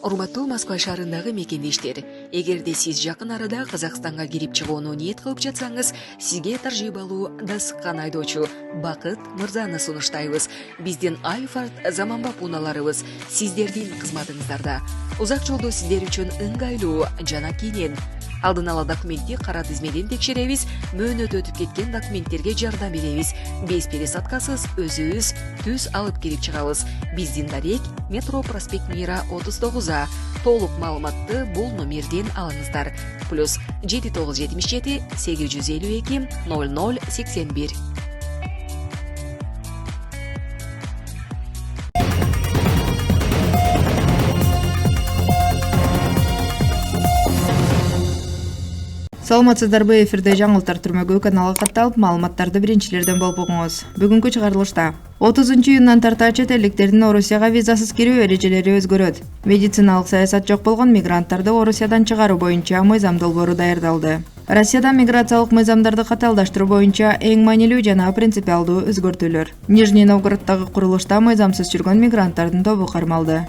Урматтуу Москва шаарындагы мекендештер, эгерде сиз жакын арада Казакстанга кирип чыгууну ниет кылып жатсаңыз, сизге таржибалуу дасыккан айдоочу Бакыт Мырзаны сунуштайбыз. Биздин Альфард заманбап унааларыбыз сиздердин кызматыңыздарда. Узак жолдо сиздер үчүн ыңгайлуу жана кийинен. Алдын ала документти кара тизмеден текшеребиз, мөөнөт өтүп кеткен документтерге жардам беребиз. Без пересадкасыз өзүбүз түз алып кирип чыгабыз. Биздин дарек Метро проспект Мира 39А. Толук маалыматты бул номерден алыңыздар. Плюс 7977 852 0081. Саламатсыздарбы, эфирде жаңылыктар түрмөгү каналга катталып, маалыматтарды биринчилерден болуп угуңуз. Бүгүнкү чыгарылышта 30-июндан тарта чет элдиктердин Орусияга визасыз кирүү эрежелери өзгөрөт. Медициналык саясат жок болгон мигранттарды Орусиядан чыгаруу боюнча мыйзам долбоору даярдалды. Россияда миграциялык мыйзамдарды катаалдаштыруу боюнча эң маанилүү жана принципиалдуу өзгөртүүлөр. Нижний Новгороддогу курулушта мыйзамсыз жүргөн мигранттардын тобу кармалды.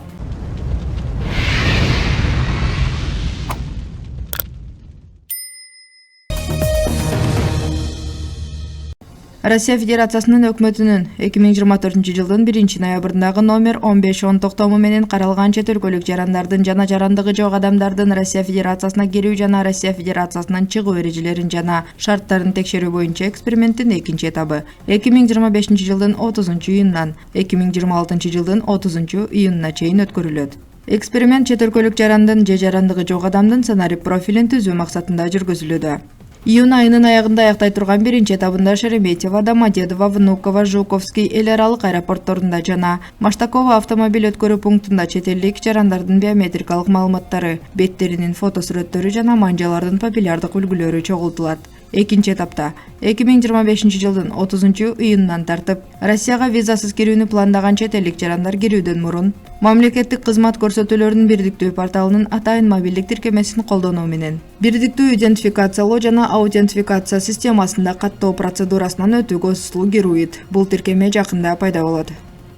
Россия Федерациясынын өкмөтүнүн 2024-жылдын 1-ноябрындагы номер 15-10 токтому менен каралган чет өлкөлүк жарандардын жана жарандыгы жок адамдардын Россия Федерациясына кирүү жана Россия Федерациясынан чыгуу эрежелерин жана шарттарын текшерүү боюнча эксперименттин экинчи этабы 2025-жылдын 30-июнунан 2026-жылдын 30-июнуна чейин өткөрүлөт. Эксперимент чет өлкөлүк жарандын же жарандыгы жок адамдын санарип профилин түзүү максатында жүргүзүлүүдө. Июнь айынын аягында аяктай турган биринчи этабында Шереметьево, Домодедово, Внуково, Жуковский эл аралык аэропортторунда жана Маштакова автомобиль өткөрүү пунктунда чет элдик жарандардын биометрикалык маалыматтары, беттеринин фотосүрөттөрү жана манжалардын папиллярдык үлгүлөрү чогултулат. Экинчи этапта 2025-жылдын 30-июнунан тартып Россияга визасыз кирүүнү пландаган чет элдик жарандар кирүүдөн мурун мамлекеттик кызмат көрсөтүүлөрүнүн бирдиктүү порталынын атайын мобилдик тиркемесин колдонуу менен бирдиктүү идентификациялоо жана аутентификация системасында каттоо процедурасынан өтүүгө слугирует. Бул тиркеме жакында пайда болот.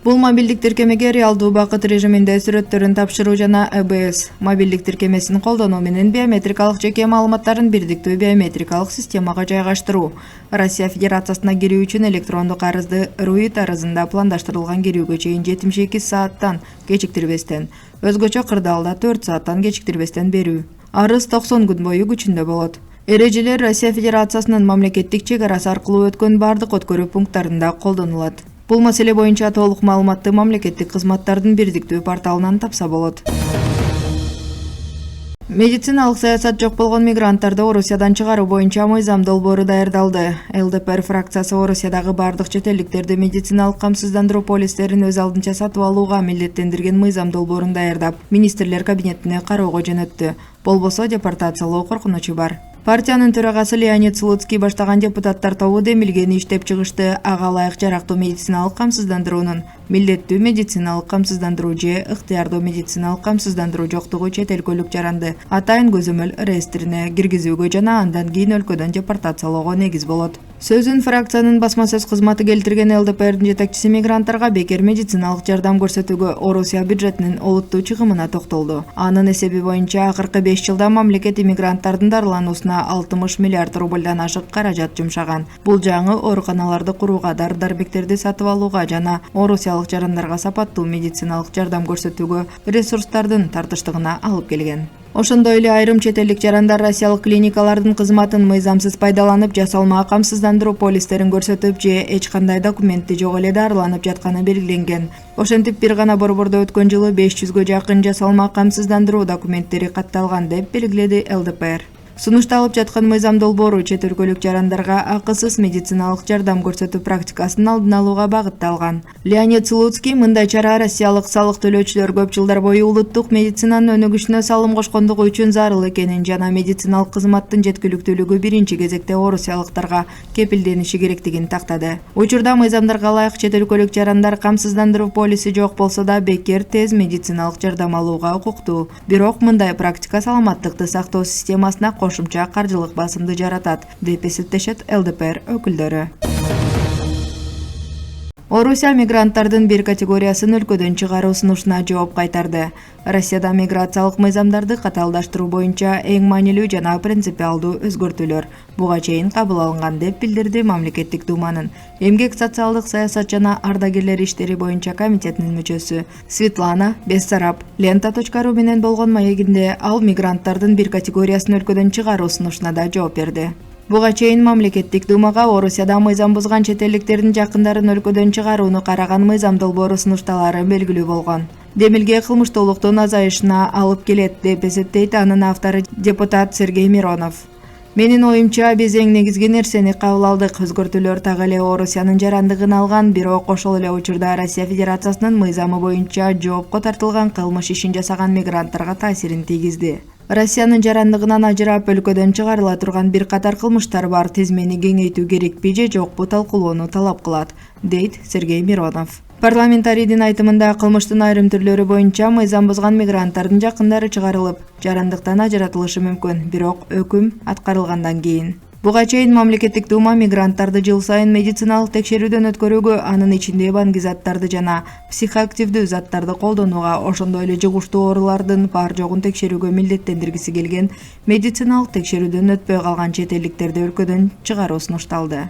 Бул мобилдик тиркемеге реалдуу убакыт режиминде сүрөттөрүн тапшыруу жана ЭБС мобилдик тиркемесин колдонуу менен биометрикалык жеке маалыматтарын бирдиктүү биометрикалык системага жайгаштыруу. Россия Федерациясына кирүү үчүн электрондук арызды РУИТ арызында пландаштырылган кирүүгө чейин 72 сааттан кечиктирбестен, өзгөчө кырдаалда 4 сааттан кечиктирбестен берүү. Арыз 90 күн бою күчүндө болот. Эрежелер Россия Федерациясынын мамлекеттик чек арасы аркылуу өткөн бардык өткөрүү пункттарында колдонулат. Бул маселе боюнча толук маалыматты мамлекеттик кызматтардын бирдиктүү порталынан тапса болот. Медициналык саясат жок болгон мигранттарды Орусиядан чыгаруу боюнча мыйзам долбоору даярдалды. ЛДПР фракциясы Орусиядагы бардык чет элдиктерди медициналык камсыздандыруу полистерин өз алдынча сатып алууга милдеттендирген мыйзам долбоорун даярдап, министрлер кабинетине кароого жөнөттү. Болбосо депортациялоо коркунучу бар. Партиянын төрагасы Леонид Слуцкий баштаган депутаттар тобу демилгени иштеп чыгышты. Ага ылайык жарактуу медициналык камсыздандыруунун милдеттүү медициналык камсыздандыруу же ыктыярдуу медициналык камсыздандыруу жоктугу чет өлкөлүк жаранды атайын көзөмөл реестрине киргизүүгө жана андан кийин өлкөдөн депортациялоого негиз болот. Сөзүн фракциянын басма сөз кызматы келтирген ЛДПРдин жетекчиси мигранттарга бекер медициналык жардам көрсөтүүгө Орусия бюджетинин олуттуу чыгымына токтолду. Анын эсеби боюнча акыркы 5 жылда мамлекет иммигранттардын дарылануусуна 60 миллиард рубльдан ашык каражат жумшаган. Бул жаңы ооруканаларды курууга, дары-дармектерди сатып алууга жана орусиялык жарандарга сапаттуу медициналык жардам көрсөтүүгө ресурстардын тартыштыгына алып келген. Ошондой эле айрым чет элдик жарандар россиялык клиникалардын кызматын мыйзамсыз пайдаланып, жасалма камсыздандыруу полистерин көрсөтүп же эч кандай документи жок эле дарыланып жатканы белгиленген. Ошентип бир гана борбордо өткөн жылы 500гө жакын жасалма камсыздандыруу документтери катталган деп белгиледи ЛДПР. Сунушталып жаткан мыйзам долбоору чет өлкөлүк жарандарга акысыз медициналык жардам көрсөтүү практикасын алдын алууга багытталган. Леонид Слуцкий мындай чара россиялык салык төлөөчүлөр көп жылдар бою улуттук медицинанын өнүгүшүнө салым кошкондугу үчүн зарыл экенин жана медициналык кызматтын жеткиликтүүлүгү биринчи кезекте орусиялыктарга кепилдениши керектигин тактады. Учурда мыйзамдарга ылайык чет өлкөлүк жарандар камсыздандыруу полиси жок болсо да бекер тез медициналык жардам алууга укуктуу. Бирок мындай практика саламаттыкты сактоо системасына кошумча каржылык басымды жаратат, деп эсептешет ЛДПР өкүлдөрү. Орусия мигранттардын бир категориясын өлкөдөн чыгаруу сунушуна жооп кайтарды. Россияда миграциялык мыйзамдарды катаалдаштыруу боюнча эң маанилүү жана принципиалдуу өзгөртүүлөр буга чейин кабыл алынган деп билдирди Мамлекеттик Думанын эмгек социалдык саясат жана ардагерлер иштери боюнча комитетинин мүчөсү Светлана Бессараб Лента.ру менен болгон маегинде ал мигранттардын бир категориясын өлкөдөн чыгаруу сунушуна да жооп берди. Буга чейин Мамлекеттик Думага Орусияда мыйзам бузган чет элдиктердин жакындарын өлкөдөн чыгарууну караган мыйзам долбоору сунушталары белгилүү болгон. Демилге кылмыштуулуктун азайышына алып келет деп эсептейт анын автору депутат Сергей Миронов. Менин оюмча биз эң негизги нерсени кабыл алдык. Өзгөртүүлөр так эле Орусиянын жарандыгын алган, бирок ошол эле учурда Россия Федерациясынын мыйзамы боюнча жоопко тартылган кылмыш ишин жасаган мигранттарга таасирин тийгизди. Россиянын жарандыгынан ажырап өлкөдөн чыгарыла турган бир катар кылмыштар бар, тизмени кеңейтүү керекпи же жокпу талкуулоону талап кылат, дейт Сергей Миронов. Парламентарийдин айтымында кылмыштын айрым түрлөрү боюнча мыйзам бузган мигранттардын жакындары чыгарылып, жарандыктан ажыратылышы мүмкүн, бирок өкүм аткарылгандан кийин. Буга чейин Мамлекеттик Дума мигранттарды жыл сайын медициналык текшерүүдөн өткөрүүгө, анын ичинде банги заттарды жана психоактивдүү заттарды колдонууга, ошондой эле жугуштуу оорулардын бар-жогун текшерүүгө милдеттендиргиси келген медициналык текшерүүдөн өтпөй калган чет элдиктерди өлкөдөн чыгаруу сунушталды.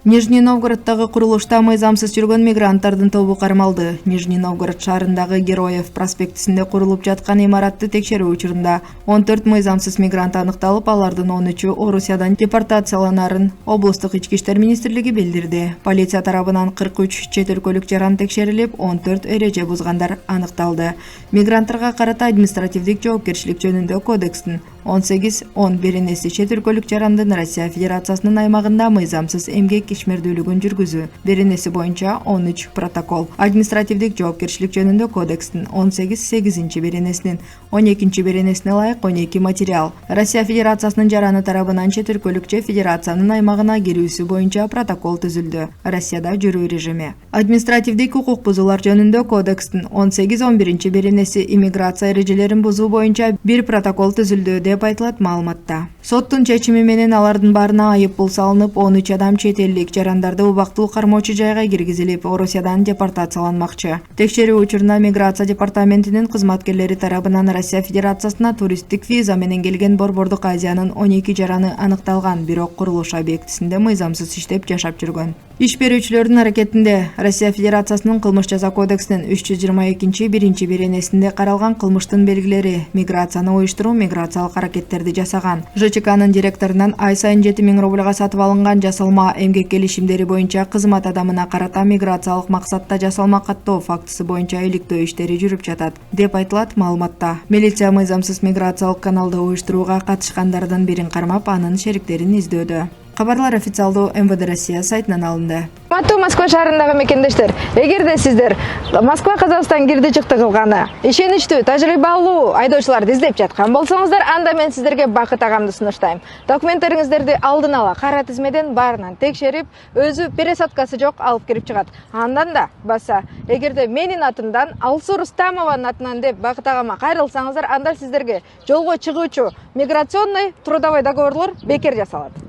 Нижний Новгороддагы курулушта мыйзамсыз жүргөн мигранттардын тобу кармалды. Нижний Новгород шаарындагы Героев проспектисинде курулуп жаткан имаратты текшерүү учурунда 14 мыйзамсыз мигрант аныкталып, алардын 13-ü Орусиядан депортацияланарын облустук ички иштер министрлиги билдирди. Полиция тарабынан 43 чет өлкөлүк жаран текшерилип, 14 эреже бузгандар аныкталды. Мигранттарга карата административдик жоопкерчилик жөнүндө кодекстин 18-10 беренеси чет өлкөлүк жарандын Россия Федерациясынын аймагында мыйзамсыз эмгек ишмердүүлүгүн жүргүзүү беренеси боюнча 13 протокол, административдик жоопкерчилик жөнүндө кодекстин 18-8 беренесинин 12 беренесине ылайык 12 материал, Россия Федерациясынын жараны тарабынан чет өлкөлүк же федерациянын аймагына кирүүсү боюнча протокол түзүлдү. Россияда жүрүү режими. Административдик укук бузуулар жөнүндө кодекстин 18-11 беренеси иммиграция эрежелерин бузуу боюнча бир протокол түзүлдү деп айтылат маалыматта. Соттун чечими менен алардын баарына айып пул салынып, 13 адам чет элдик жарандарды убактылуу кармоочу жайга киргизилип, Орусиядан депортацияланмакчы. Текшерүү учурунда миграция департаментинин кызматкерлери тарабынан Россия Федерациясына туристтик виза менен келген Борбордук Азиянын 12 жараны аныкталган, бирок курулуш объектисинде мыйзамсыз иштеп жашап жүргөн. Иш берүүчүлөрдүн аракетинде Россия Федерациясынын кылмыш жаза кодексинин 322 беренесинде каралган кылмыштын белгилери миграцияны уюштуруу, миграциялык аракеттерди жасаган. ЖЧКнын директорунан ай сайын 7000 рублга сатып алынган жасалма эмгек келишимдери боюнча кызмат адамына карата миграциялык максатта жасалма каттоо фактысы боюнча иликтөө иштери жүрүп жатат, деп айтылат маалыматта. Милиция мыйзамсыз миграциялык каналды уюштурууга катышкандардын бирин кармап, анын шериктерин издөөдө. Кабарлар официалдуу МВД Россия сайтынан алынды. Москва шаарындагы мекендештер, эгерде сиздер Москва Казакстан кирди чыкты кылганы ишеничтүү, тажрыйбалуу айдоочуларды издеп жаткан болсоңуздар, анда мен сиздерге Бакыт агамды сунуштайм. Документтериңиздерди алдын ала кара тизмеден баарынан текшерип, өзү пересадкасы жок алып кирип чыгат. Андан да баса, эгерде менин атымдан, Алсу Рустамованын атынан деп Бакыт агама кайрылсаңыздар, анда сиздерге жолго чыгуучу миграционный трудовой договорлор бекер жасалат.